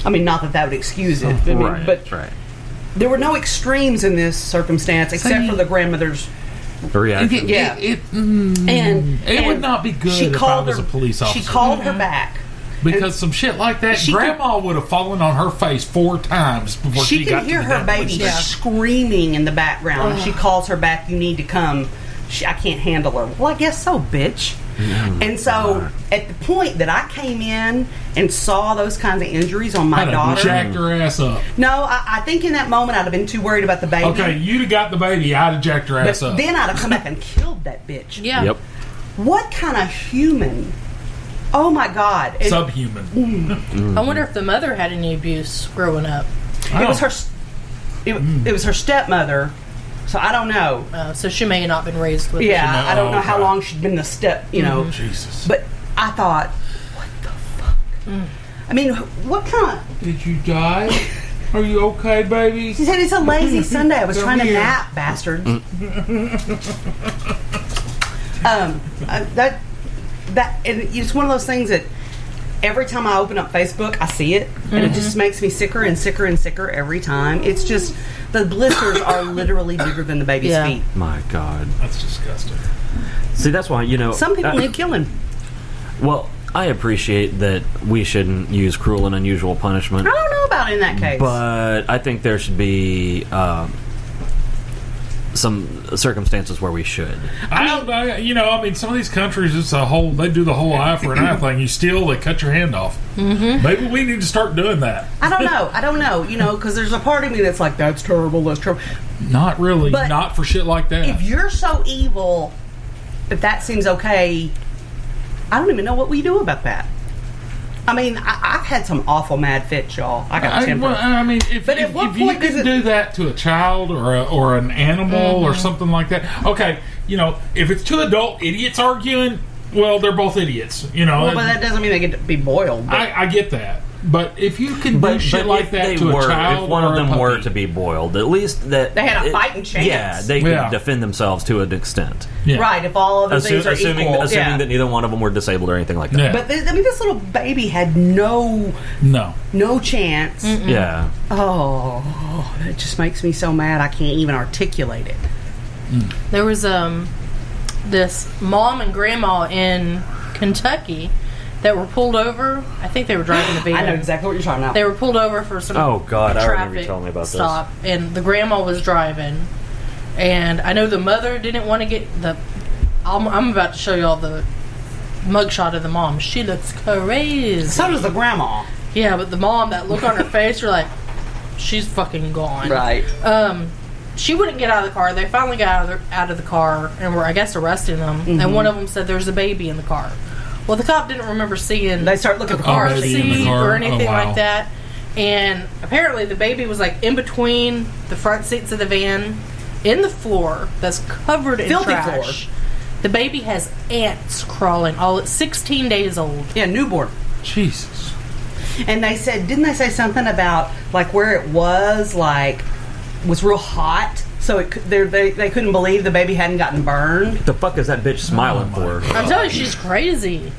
I mean, not that would excuse it. I mean, but there were no extremes in this circumstance except for the grandmother's reaction. It would not be good if I was a police officer. She called her back. Because some shit like that, Grandma would have fallen on her face 4 times before she got to the She can hear her baby screaming in the background. She calls her back, you need to come. I can't handle her. Well, I guess so, bitch. And so, at the point that I came in and saw those kinds of injuries on my daughter, jacked her ass up. No, I think in that moment I'd have been too worried about the baby. Okay, you'd have got the baby, I'd have jacked her ass up. Then I'd have come back and killed that bitch. Yeah. Yep. What kind of human? Oh my God! Subhuman. I wonder if the mother had any abuse growing up. It was her. It was her stepmother. So I don't know. So she may have not been raised with. Yeah, I don't know how long she'd been the step. You know. Jesus. But I thought, what the fuck? I mean, what kind of? Did you die? Are you okay, baby? She said it's a lazy Sunday. I was trying to nap, bastards. And it's one of those things that every time I open up Facebook, I see it, and it just makes me sicker and sicker and sicker every time. It's just the blisters are literally bigger than the baby's feet. My God, that's disgusting. See, that's why some people need killing. Well, I appreciate that we shouldn't use cruel and unusual punishment. I don't know about in that case, but I think there should be some circumstances where we should. I mean, some of these countries, it's they do the whole eye for an eye thing. You steal, they cut your hand off. Maybe we need to start doing that. I don't know, because there's a part of me that's like, that's terrible, that's terrible. Not really, but not for shit like that. If you're so evil, if that seems okay, I don't even know what we do about that. I mean, I've had some awful mad fits, y'all. I got a temper. I mean, if you can do that to a child or an animal or something like that, okay, if it's 2 adult idiots arguing, well, they're both idiots, Well, but that doesn't mean they get to be boiled. I get that. But if you can do shit like that to a child, if one of them were to be boiled, at least that they had a fighting chance. Yeah, they could defend themselves to an extent. Yeah. Right, if all of the things are equal. Assuming that neither one of them were disabled or anything like that. Yeah. But this little baby had no chance. Yeah. Oh, it just makes me so mad I can't even articulate it. There was this mom and grandma in Kentucky that were pulled over. I think they were driving the van. I know exactly what you're talking about. They were pulled over for some I remember you traffic telling me about stop, and the grandma was driving. And I know the mother didn't want to get I'm about to show y'all the mugshot of the mom. She looks crazy. So does the grandma. Yeah, but the mom, that look on her face, you're like, she's fucking gone. Right. She wouldn't get out of the car. They finally got out of the car and were, I guess, arresting them. And one of them said there's a baby in the car. Well, the cop didn't remember seeing they start looking the for car seat or anything like that. And apparently the baby was like in between the front seats of the van, in the floor that's covered in filthy trash. Floor. The baby has ants crawling. It's 16 days old. Yeah, newborn. Jesus. And they said, didn't they say something about like where it was real hot? So they couldn't believe the baby hadn't gotten burned. What the fuck is that bitch smiling for? I'm telling you, she's crazy.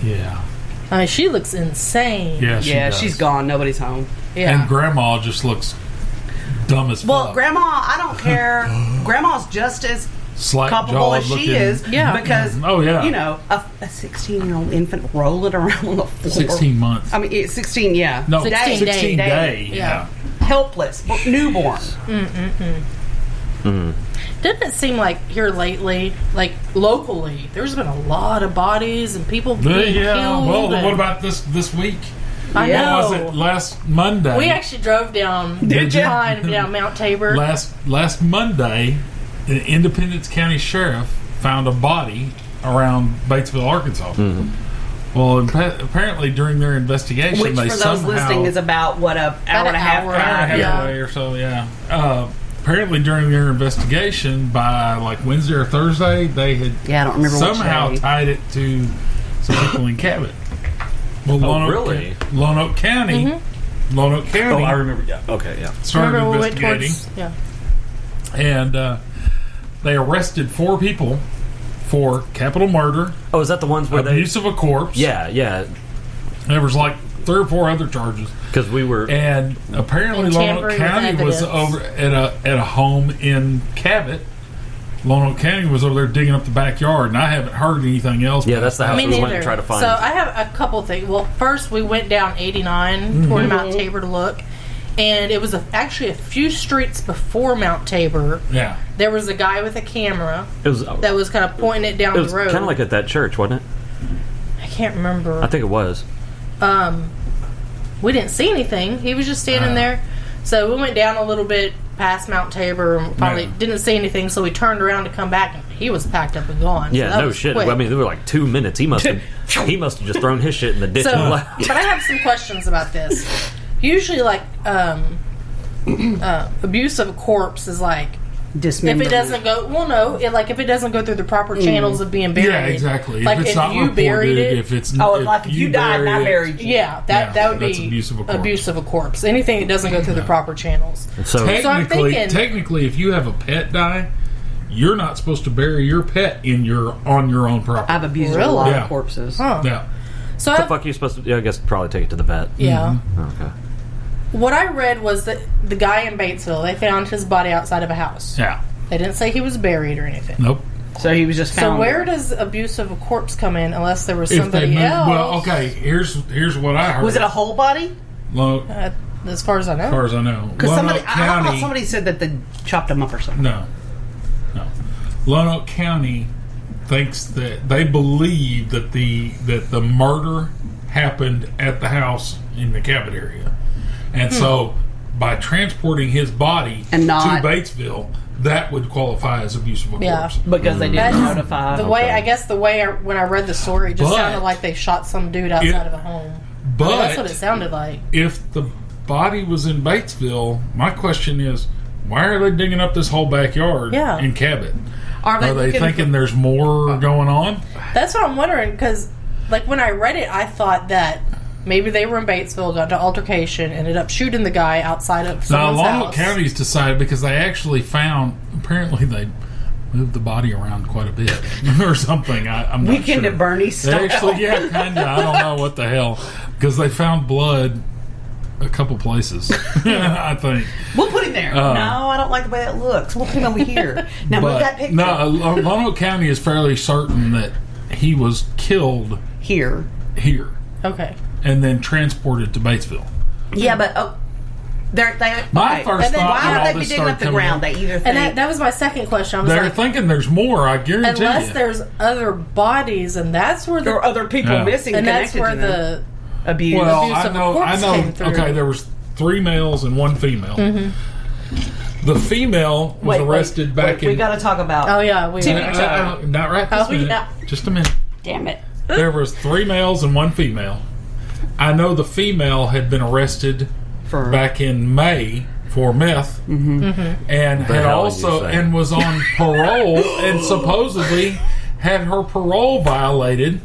Yeah. I mean, she looks insane. Yeah, she's gone. Nobody's home. Yeah. And Grandma just dumb as fuck. Well, Grandma, I don't care. Grandma's just as culpable as she is. Yeah. Because, a 16-year-old infant rolling around on the floor. 16 months. I mean, it's 16, yeah. No, 16 day. Yeah. Helpless. Newborn. Didn't it seem like here lately, like locally, there's been a lot of bodies and people being killed? Well, what about this week? I know. What was it? Last Monday. We actually drove down down Mount Tabor. Last Monday, the Independence County Sheriff found a body around Batesville, Arkansas. Well, apparently during their investigation, which for those listening is about an hour and a half away or so. Yeah. Apparently during their investigation, by like Wednesday or Thursday, they had I don't remember somehow tied it to some people in Cabot. Well, really? Lonoke County. Lonoke County. Oh, I remember. Yeah. Okay. Yeah. Started investigating. And they arrested 4 people for capital murder. Oh, is that the ones where abuse of a corpse? Yeah. There was like 3 or 4 other charges. Because we were. And apparently And Lonoke tampering County with was evidence. over at a home in Cabot. Lonoke County was over there digging up the backyard, and I haven't heard anything else. Yeah, that's the house Me we went neither. and tried to find. So I have a couple things. Well, first we went down 89 toward Mount Tabor to look, and it was actually a few streets before Mount Tabor. Yeah. There was a guy with a camera it was that was kind of pointing it down it was the road. kind of like at that church, wasn't it? I can't remember. I think it was. We didn't see anything. He was just standing there. So we went down a little bit past Mount Tabor and probably didn't see anything. So we turned around to come back, and he was packed up and gone. Yeah, so that no was shit. quick. I mean, there were like 2 minutes. He must have just thrown his shit in the ditch So, and left. but I have some questions about this. Usually, like abuse of a corpse is like if Dismemberment. it doesn't go. Well, no, if it doesn't go through the proper channels of being buried. Yeah, exactly. Like if it's not you reported, buried it. if it's like if you died and I buried you. Yeah, that would that's be abuse of a corpse. abuse of a corpse. Anything that doesn't go through the proper channels. So I'm thinking- Technically, if you have a pet die, you're not supposed to bury your pet on your own property. I've abused a Really? lot Yeah. of corpses. Huh. Yeah. So what the fuck are you supposed to do? I guess probably take it to the vet. yeah. Okay. What I read was that the guy in Batesville, they found his body outside of a house. Yeah. They didn't say he was buried or anything. Nope. So he was just found. So where does abuse of a corpse come in unless there was If they somebody moved, else? well, okay. Here's what I heard. Was it a whole body? As far as I know. As far as I know, Because Lonoke I thought somebody said that they chopped him up or something. No. Lonoke County thinks that they believe that the murder happened at the house in the Cabot area, and so by transporting his body And not- to Batesville, that would qualify as abuse of a Yeah. corpse. Because they didn't That's notify. The way when I read the story, it just But- sounded like they shot some dude outside of a home. But That's what it sounded like. if the body was in Batesville, my question is, why are they digging up this whole backyard Yeah. in Cabot? Are Are they looking thinking there's more going on? That's what I'm wondering, because like when I read it, I thought that maybe they were in Batesville, got into altercation, ended up shooting the guy outside of Now, someone's Lonoke house. County's decided because they actually found, apparently they moved the body around quite a bit or something. I'm not Weekend sure. at Bernie's They style. actually, yeah, kind of. I don't know what the hell. Because they found blood a couple places, I think. We'll put him there. No, I don't like the way that looks. We'll put him over here. Now move that picture. No, Lonoke County is fairly certain that he was killed Here. here Okay. and then transported to Batesville. Yeah, but My okay. first And then thought why when all would they be this digging started up the coming ground? out- They either think And that was my second question. I was They're like, thinking there's more, I guarantee unless you. there's other bodies, and that's where there the are other people Yeah. missing and that's connected where to them. the Abuse. Well, abuse I of a know. corpse came through. Okay, there was 3 males and 1 female. Mm-hmm. The female was arrested back in. We got to talk about. Oh yeah, we Timmy- not right this Oh, minute. yeah. Just a minute. Damn it. There was 3 males and 1 female. I know the female had been arrested For back in May for meth, and had hell also you say? and was on parole and supposedly had her parole violated.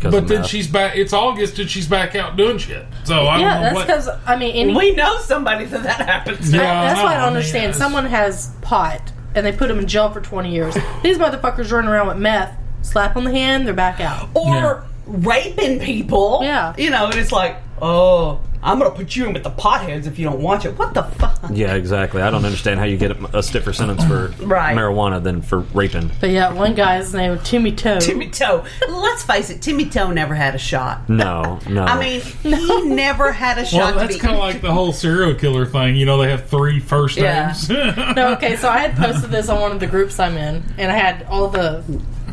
'Cause But of then meth. she's back. It's August and she's back out doing shit. So I Yeah, don't know that's what. because I mean, we know somebody that happens to. Yeah. that's I why I know, don't understand. yes. Someone has pot and they put them in jail for 20 years. These motherfuckers running around with meth, slap on the hand, they're back out. Or raping people. Yeah. You know, and it's like, oh, I'm going to put you in with the potheads if you don't want it. What the fuck? Yeah, exactly. I don't understand how you get a stiffer sentence for Right. marijuana than for raping. But yeah, one guy's name was Timmy Toe. Timmy Toe. Let's face it, Timmy Toe never had a shot. No. I mean, he never had a shot Well, to that's be. kind of like the whole serial killer thing. You know, they have 3 first Yeah. names. No, okay, so I had posted this on one of the groups I'm in, and I had all the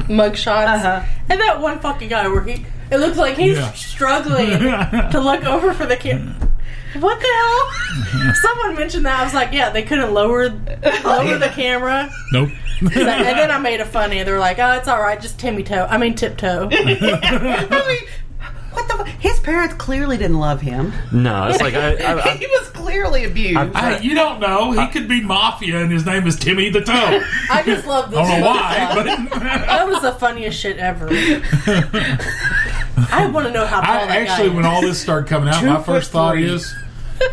mug shots, and that one fucking guy where it looks like he's Yeah. struggling to look over for the camera. What the hell? Someone mentioned that. I was like, yeah, they couldn't lower the camera. Nope. And then I made a funny, and they were like, oh, it's all right, just tiptoe. I mean, what the? His parents clearly didn't love him. No, it's like He was clearly abused. You don't know. He could be mafia, and his name is Timmy the Toe. I just love this. I don't know mug why, shot. but That was the funniest shit ever. I want to know how tall that actually, guy when is. all this started coming out, my first thought 2'3".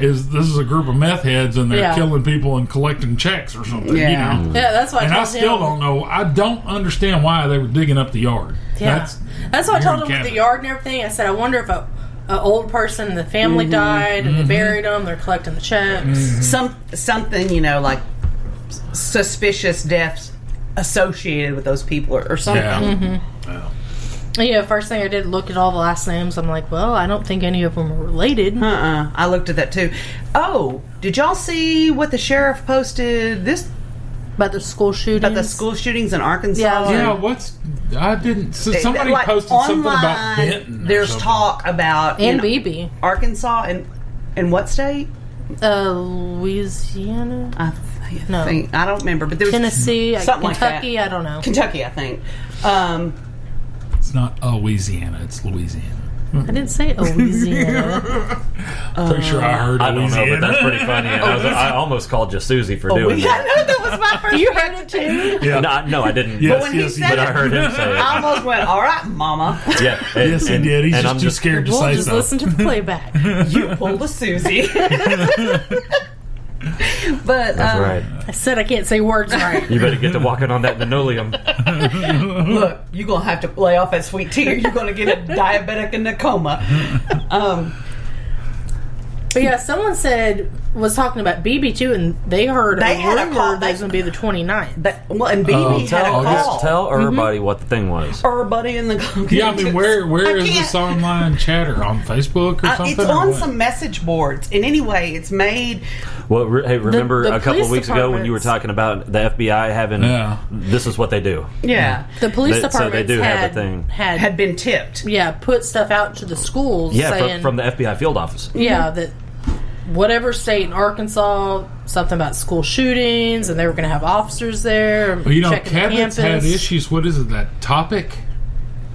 is this is a group of meth heads, and they're Yeah. killing people and collecting checks or something. Yeah. You know? Yeah, that's why I And told I still him. don't know. I don't understand why they were digging up the yard. Yeah. That's why I told him You're in with the Canada. yard and everything. I said, I wonder if an old person, the family died, and they buried them. They're collecting the checks. Something, like suspicious deaths associated with those people or something. Yeah, first thing I did, look at all the last names. I'm like, well, I don't think any of them are related. I looked at that too. Oh, did y'all see what the sheriff posted About the school shootings? About the school shootings in Arkansas? I didn't. So somebody posted something about Benton. There's talk about and BB Arkansas and what state? Louisiana. I think I don't remember, but there was Tennessee, something Kentucky. Like that. I don't know. Kentucky, I think. It's not Louisiana. It's Louisiana. I didn't say Louisiana. Pretty sure I heard I don't Louisiana. know, but that's pretty funny. And I almost called you Susie for doing that. I know that was my first. You heard it too? Yeah. No, I didn't. Yes, But when he said but I heard him say it. I almost went, "All right, Mama." Yeah, Yes, he did. He's just too scared to We'll say just so. listen to the playback. You pulled a Susie. But That's right. I said I can't say words right. You better get to walking on that linoleum. Look, you're gonna have to lay off that sweet tea, or you're gonna get a diabetic in a coma. But yeah, someone was talking about BB too, and they heard They had a rumor call. that was going to be the 29th. And BB had a call. Tell everybody what the thing was. Everybody in the Yeah, I mean, where I is can't- this online chatter? On Facebook or something? It's or on what? some message boards. And anyway, it's made. Well, hey, remember the a couple of police weeks ago when you were departments- talking about the FBI having this is what they do. Yeah, The police So department they do have a thing. had been tipped. put stuff out to the schools Yeah, saying from the FBI field office. that whatever state in Arkansas, something about school shootings, and they were going to have officers there. Well, you know, checking the Cabot's had campus. issues. What is it? That topic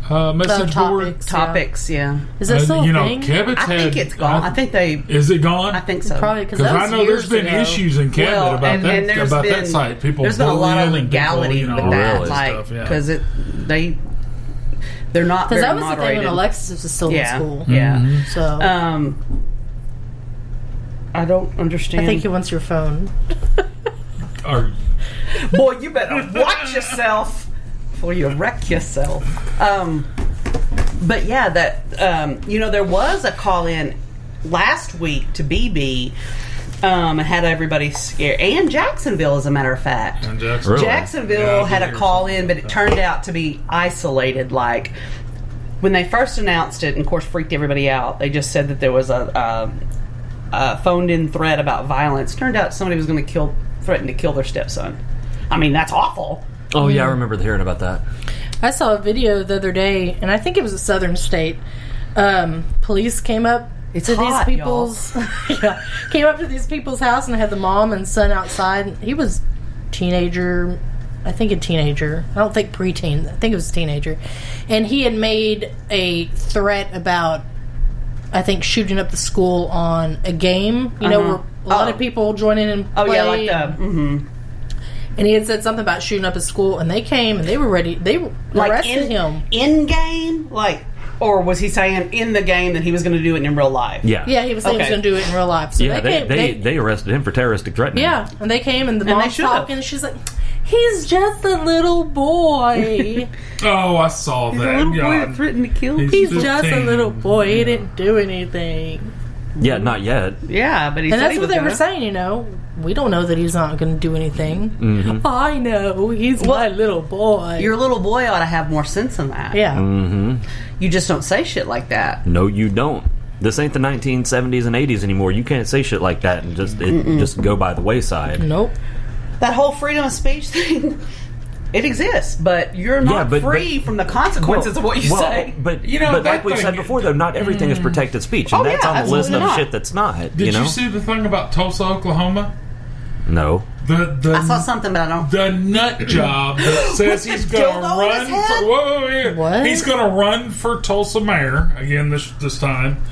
message board? Topics, yeah. Is that still a thing? Cabot's I think it's gone. I think they. Is it gone? I think so. Probably because Because I know there's been issues in Cabot Well, about and that there's about been- that site. People There's been a lot of bullying and people, legality with all that, really like stuff, yeah. because they're not Because very that was the thing moderated. when Alexis was still in school. Yeah. Mm-hmm. So I don't understand. I think he wants your phone. Or, Boy, you better watch yourself before you wreck yourself. But yeah, that there was a call in last week to BB. And had everybody scared. And Jacksonville, as a matter of fact. and Jackson. Really? Jacksonville Yeah, I had did a hear call something in, but it about turned out to be isolated. Like, when they first announced it, and of course freaked everybody out, they just said that there was a phoned-in threat about violence. Turned out somebody was going to threaten to kill their stepson. I mean, that's awful. Oh, yeah, I remember hearing about that. I saw a video the other day, and I think it was a southern state. Police came up It's to hot, these people's came up to these people's house and had the mom and son outside. He was teenager, I think a teenager. I don't think preteen. I think it was a teenager, and he had made a threat about, I think, shooting up the school on a game. You know, where a lot of people join in and play. Oh yeah, like the. Mm-hmm. And he had said something about shooting up his school, and they came and they were ready. They arrested him. In game, or was he saying in the game that he was going to do it in real life? Yeah. Yeah, he was saying he was Okay. going to do it in real life. So Yeah, they they arrested him for terroristic threatening. Yeah, and they came and the And they mom's should've. talking, and she's like, "He's just a little boy. Oh, I saw The that. little boy God. that threatened to kill. He's He's just a 15. little boy. He didn't do anything." Yeah, not yet. Yeah, but he And said that's he what was they were gonna. saying. You know, we don't know that he's not going to do anything. Mm-hmm. I know he's my little boy. Your little boy ought to have more sense than that. yeah. Mm-hmm. You just don't say shit like that. No, you don't. This ain't the 1970s and 80s anymore. You can't say shit like that and just go by the wayside. Nope. That whole freedom of speech thing, it exists, but you're not but- free from the consequences of what you say. But You know, but that like we thing- said before, though, not everything is protected speech, and Oh, that's yeah, on the list of absolutely not. shit that's not. Did you know? see the thing about Tulsa, Oklahoma? No. The I saw something, but I don't. the nut job that says he's the going to dildo in run his head? for yeah. What? He's going to run for Tulsa mayor again this time.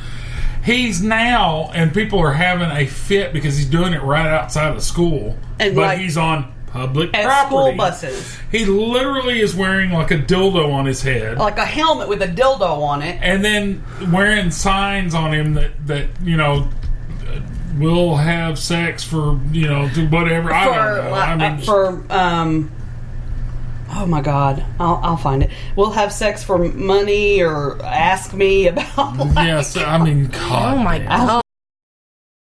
He's now, and people are having a fit because he's doing it right outside of school, And but like- he's on public At property. school buses, He literally is wearing like a dildo on his head. like a helmet with a dildo on it. And then wearing signs on him that you know, will have sex for, you know, to whatever. I don't know. I mean, Oh my God, I'll find it. We'll have sex for money or ask me about. Yes, I mean, God. Oh my man. god.